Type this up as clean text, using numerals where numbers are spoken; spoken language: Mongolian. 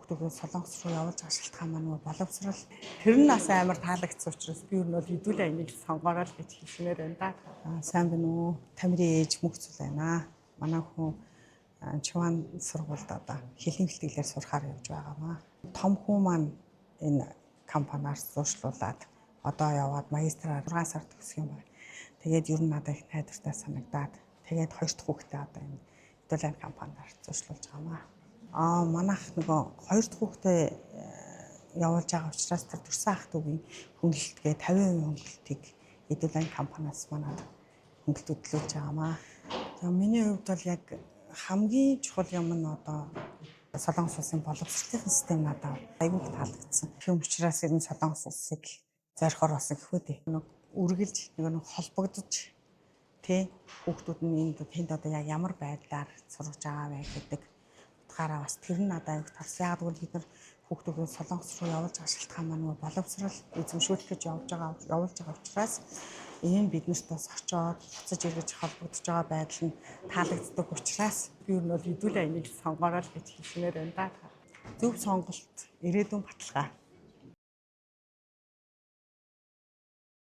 хүүхдүүдээ Солонгос руу явуулж байгаа шалтгаан маань нөгөө боловсрал. Тэр нь бас амар таалагдсан учраас би юу нь бол хэдүүлээ энийг сонгороо л гэж хэлмээр байна да. Сайн байна уу? Тамирын ээж мөхцөл байна. Манай хүн Чуван сургуульд одоо хэлний бэлтгэлээр сурахаар явж байгаамаа. Том хүн маань энэ компаниар зуршлуулад одоо яваад магистраар 6 сар төгсөх юм байна. Тэгээд ер нь надад их найдвартай санагдаад тэгээд хоёр дахь хүүхдээ одоо энэ хэдүүлээ компаниар зуршлуулж байгаамаа. Манайх нөгөө хоёр дахь хүүхдээ явуулж байгаа учраас тэр төрсэн ах дүүгийн хөнгөлөлтгээ 50% хөнгөлөлтийг хэдүүлээ компаниас манад хөнгөлөлт хөтлөж байгаамаа. За миний хувьд бол яг хамгийн чухал юм нь одоо Солонгос улсын боловсролын систем надад аюул таалагдсан. Тийм учраас энэ Солонгос улсыг зорихоор болсон гэхүү дээ. Үргэлж нэг холбогдож тий хүүхдүүд нь тэнд одоо яг ямар байдлаар сурж байгаа вэ гэдэг утгаараа бас тэр нь надад аюул тарсан. Яг гэвэл бид нар хүүхдүүдээ Солонгос руу явуулж байгаа шалтгаан маань боловсрол эзэмшүүлэх гэж явуулж байгаа учраас энэ биднэрт бас очоод буцаж эргэж холбогдож байгаа байдал нь таалагддаг учраас би юу нь бол хэдүүлээ энийг сонгороо л гэж хэлмээр байна да. Зөв сонголт, ирээдүйн баталгаа.